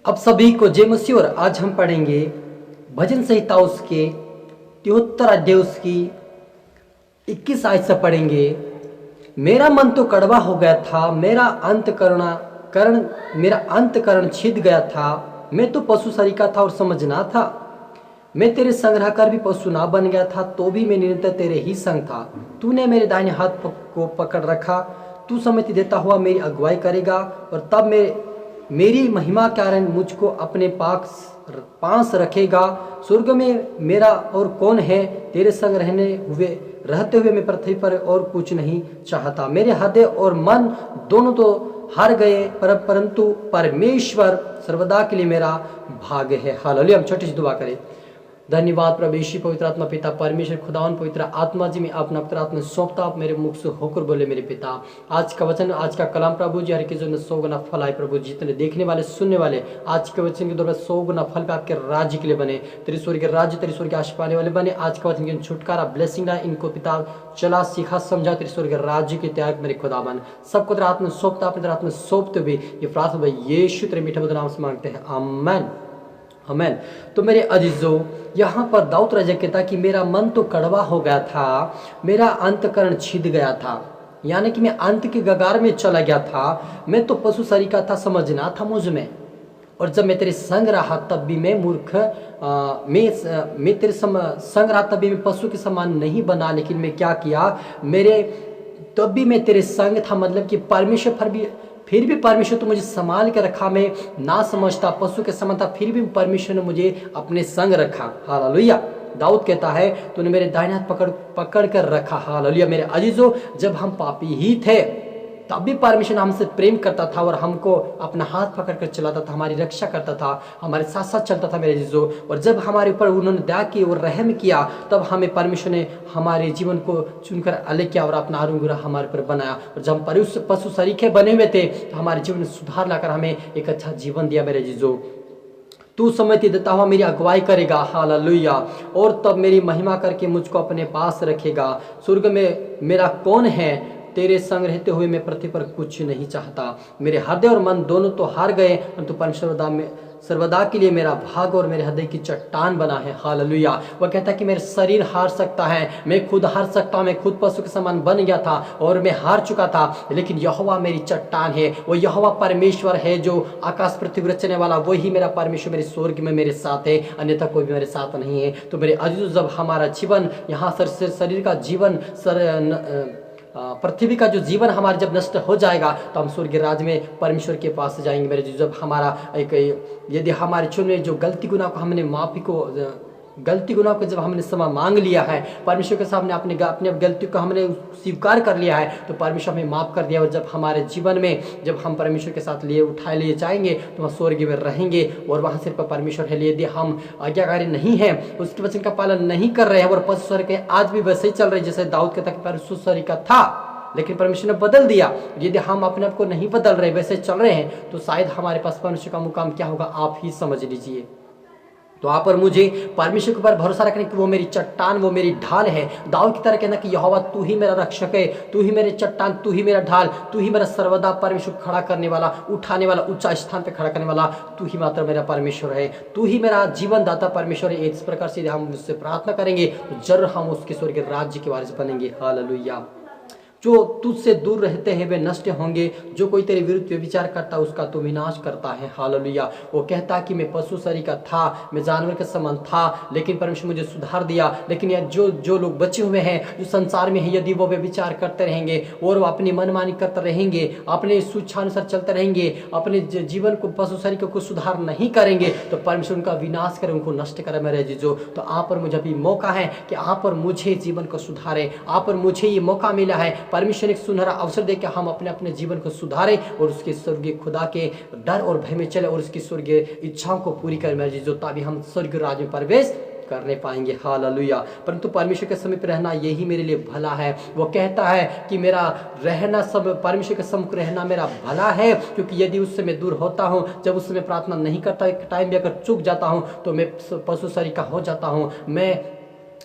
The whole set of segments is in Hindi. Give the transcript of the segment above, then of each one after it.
अब सभी को जय मसीह। और आज हम पढ़ेंगे भजन संहिता उसके 73 अध्याय उसकी 21 आयत से पढ़ेंगे। मेरा मन तो कड़वा हो गया था, मेरा अंतकरण छिद गया था। मैं तो पशु सरीका था और समझना था। मैं तेरे संग्रह कर भी पशु ना बन गया था, तो भी मैं निरंतर तेरे ही संग था। तूने मेरे दाहिने हाथ को पकड़ रखा। तू सम्मति देता हुआ मेरी अगुवाई करेगा, और तब मेरी महिमा के कारण मुझको अपने पास रखेगा। स्वर्ग में मेरा और कौन है? तेरे संग रहते हुए मैं पृथ्वी पर और कुछ नहीं चाहता। मेरे हृदय और मन दोनों तो हार गए, परंतु परमेश्वर सर्वदा के लिए मेरा भाग्य है। हालेलुया। हम छोटी सी दुआ करें। धन्यवाद प्रभु यीशु, पवित्र आत्मा पिता परमेश्वर खुदावन पवित्र आत्मा जी, में अपना पवित्र आत्मा सौंपता, आप मेरे मुख से होकर बोले मेरे पिता। आज का वचन, आज का कलाम प्रभु जी, हर के जो 100 गुना फल आए प्रभु। जितने देखने वाले सुनने वाले आज के वचन के द्वारा 100 गुना फल पे आपके राज्य के लिए बने। तेरे स्वर्ग के राज्य, तेरे स्वर्ग के आश पाने वाले बने। आज का वचन के छुटकारा ब्लेसिंग रहा इनको पिता, चला सीखा समझा तेरे स्वर्ग के राज्य के त्याग मेरे खुदावन। सबको तेरे आत्मा सौंपता, अपने आत्मा सौंपते हुए ये प्रार्थना यीशु तेरे मीठे नाम से मांगते हैं, आमीन आमीन। तो मेरे अजीजों, यहाँ पर दाऊद राजा कहता कि मेरा मन तो कड़वा हो गया था, मेरा अंतकरण छिद गया था, यानी कि मैं अंत के कगार में चला गया था। मैं तो पशु सरीका था, समझना था मुझ में। और जब मैं तेरे संग रहा तब भी मैं मूर्ख, मैं तेरे संग रहा तब भी मैं पशु के समान नहीं बना। लेकिन मैं क्या किया, तब भी मैं तेरे संग था, मतलब कि परमेश्वर फिर भी परमेश्वर तो मुझे संभाल के रखा। मैं ना समझता, पशु के समान था, फिर भी परमेश्वर ने मुझे अपने संग रखा। हालेलुया। दाऊद कहता है तूने मेरे दाहिने हाथ पकड़ कर रखा। हालेलुया। मेरे अजीजों, जब हम पापी ही थे तब भी परमेश्वर हमसे प्रेम करता था और हमको अपना हाथ पकड़ कर चलाता था, हमारी रक्षा करता था, हमारे साथ साथ चलता था मेरे अजीजों। और जब हमारे ऊपर उन्होंने दया की और रहम किया, तब हमें परमेश्वर ने हमारे जीवन को चुनकर अलग किया और अपना अनुग्रह हमारे पर बनाया। और जब हम पशु सरीखे बने हुए थे तो हमारे जीवन में सुधार लाकर हमें एक अच्छा जीवन दिया मेरे अजीजों। तू सम्मति देता हुआ मेरी अगुवाई करेगा। हालेलुया। और तब मेरी महिमा करके मुझको अपने पास रखेगा। स्वर्ग में मेरा कौन है? तेरे संग रहते हुए मैं पृथ्वी पर कुछ नहीं चाहता। मेरे हृदय और मन दोनों तो हार गए, परंतु परमेश्वर सर्वदा के लिए मेरा भाग और मेरे हृदय की चट्टान बना है। हालेलुया। वह कहता है कि मेरा शरीर हार सकता है, मैं खुद हार सकता हूँ, मैं खुद पशु के समान बन गया था और मैं हार चुका था, लेकिन यहोवा मेरी चट्टान है। वो यहोवा परमेश्वर है जो आकाश पृथ्वी रचने वाला, वही मेरा परमेश्वर मेरे स्वर्ग में मेरे साथ है, अन्यथा कोई भी मेरे साथ नहीं है। तो मेरे अजीजों, जब हमारा जीवन यहाँ शरीर का जीवन पृथ्वी का जो जीवन हमारा जब नष्ट हो जाएगा तो हम स्वर्ग राज्य में परमेश्वर के पास जाएंगे मेरे। जब हमारा यदि हमारे चुन में जो गलती गुनाह को जब हमने क्षमा मांग लिया है परमेश्वर के सामने, अपने गलती को हमने स्वीकार कर लिया है, तो परमेश्वर हमें माफ कर दिया। और जब हमारे जीवन में जब हम परमेश्वर के साथ लिए जाएंगे तो हम स्वर्ग में रहेंगे और वहाँ सिर्फ परमेश्वर है। यदि हम आज्ञाकारी नहीं हैं, उसके वचन का पालन नहीं कर रहे हैं और पशु स्वर्ग के आज भी वैसे ही चल रहे, जैसे दाऊद कहता कि पशु स्वर्ग का था लेकिन परमेश्वर ने बदल दिया। यदि हम अपने आप को नहीं बदल रहे, वैसे चल रहे हैं, तो शायद हमारे पास परमेश्वर का मुकाम क्या होगा आप ही समझ लीजिए। तो आप और मुझे परमेश्वर के ऊपर भरोसा रखने की वो मेरी चट्टान, वो मेरी ढाल है। दाऊद की तरह कहना कि यहोवा तू ही मेरा रक्षक है, तू ही मेरी चट्टान, तू ही मेरा ढाल, तू ही मेरा सर्वदा परमेश्वर खड़ा करने वाला, उठाने वाला, ऊंचा स्थान पे खड़ा करने वाला, तू ही मात्र मेरा परमेश्वर है, तू ही मेरा जीवन दाता परमेश्वर है। इस प्रकार से हम उससे प्रार्थना करेंगे तो जरूर हम उसके स्वर्ग के राज्य के वारिस बनेंगे। हालेलुया। जो तुझसे दूर रहते हैं वे नष्ट होंगे, जो कोई तेरे विरुद्ध विचार करता उसका तो विनाश करता है। हालेलुया। वो कहता कि मैं पशु सरीका था, मैं जानवर के समान था, लेकिन परमेश्वर मुझे सुधार दिया। लेकिन यह जो लोग बचे हुए हैं जो संसार में है, यदि वो विचार करते रहेंगे और वो अपनी मनमानी करते रहेंगे, अपने सूच्छानुसार चलते रहेंगे, अपने जीवन को पशु सरीका को सुधार नहीं करेंगे, तो परमेश्वर उनका विनाश करे, उनको नष्ट करे मेरे जीजो। तो आप और मुझे भी मौका है कि आप और मुझे जीवन को सुधारे। आप और मुझे ये मौका मिला है, परमेश्वर एक सुनहरा अवसर देकर हम अपने जीवन को सुधारें और उसके स्वर्गीय खुदा के डर और भय में चले और उसकी स्वर्गीय इच्छाओं को पूरी करें मेरे जीजो, तभी हम स्वर्गीय राज्य में प्रवेश करने पाएंगे। हालेलुया। परंतु परमेश्वर के समीप रहना यही मेरे लिए भला है। वो कहता है कि मेरा रहना परमेश्वर के समीप रहना मेरा भला है, क्योंकि यदि उससे मैं दूर होता हूँ, जब उससे मैं प्रार्थना नहीं करता, एक टाइम भी अगर चूक जाता हूँ तो मैं पशु सरीका हो जाता हूँ। मैं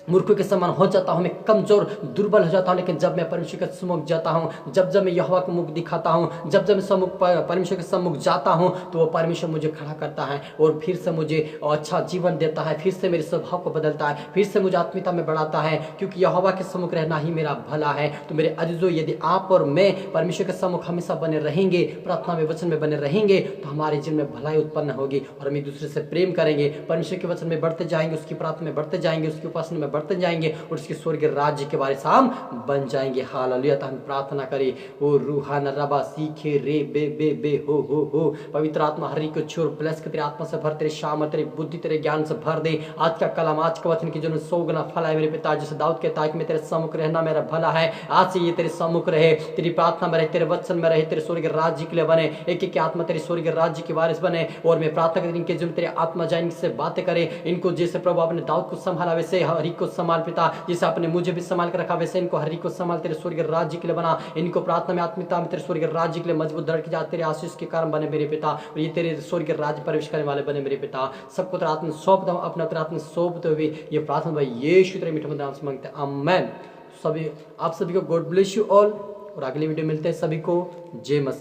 मूर्खों के समान हो जाता हूँ, मैं कमजोर दुर्बल हो जाता हूँ। लेकिन जब मैं परमेश्वर के सम्मुख जाता हूँ, जब मैं यहोवा को मुख दिखाता हूँ, जब मैं परमेश्वर के सम्मुख जाता हूँ, तो वो परमेश्वर मुझे खड़ा करता है और फिर से मुझे अच्छा जीवन देता है, फिर से मेरे स्वभाव को बदलता है, फिर से मुझे आत्मीयता में बढ़ाता है, क्योंकि यहोवा के सम्मुख रहना ही मेरा भला है। तो मेरे अजीजों, यदि आप और मैं परमेश्वर के सम्मुख हमेशा बने रहेंगे, प्रार्थना में वचन में बने रहेंगे, तो हमारे जीवन में भलाई उत्पन्न होगी और हम एक दूसरे से प्रेम करेंगे, परमेश्वर के वचन में बढ़ते जाएंगे, उसकी प्रार्थना में बढ़ते जाएंगे, उसकी उपासना में बढ़ते जाएंगे और उसके स्वर्गीय राज्य के बारे हम बन जाएंगे। हालेलुया। तो हम प्रार्थना करें, ओ रूहाना रबा सीखे रे बे बे बे हो। पवित्र आत्मा हरि को छोड़ ब्लेस कर, तेरी आत्मा से भर, तेरे शाम तेरी बुद्धि तेरे ज्ञान से भर दे। आज का कलाम, आज का वचन की जो 100 गुना फल है मेरे पिता, जैसे दाऊद कहता है कि मैं तेरे सम्मुख रहना मेरा भला है। आज से ये तेरे सम्मुख रहे, तेरी प्रार्थना में रहे, तेरे वचन में रहे, तेरे स्वर्गीय राज्य के लिए बने, एक एक आत्मा तेरे स्वर्गीय राज्य की वारिस बने। और मैं प्रार्थना करती इनके जीवन तेरे आत्मा जाए, इनसे बातें करे, इनको जैसे प्रभु आपने दाऊद को संभाला वैसे हरि को संभाल पिता, जैसे आपने मुझे भी संभाल कर रखा वैसे इनको हरि को संभाल, तेरे स्वर्गीय राज्य के लिए बना। इनको प्रार्थना में आत्मिकता में तेरे स्वर्गीय राज्य के लिए मजबूत दृढ़ की जाए, तेरे आशीष के कारण बने मेरे पिता, और ये तेरे स्वर्गीय राज्य प्रवेश करने वाले बने मेरे पिता। सबको तेरा आत्मा सौंप दो, अपना तेरा आत्मा सौंपते हुए ये प्रार्थना भाई यीशु तेरे मीठे नाम से मांगते हैं, आमेन। सभी आप सभी को गॉड ब्लेस यू ऑल, और अगली वीडियो मिलते हैं सभी को। जय मसीह।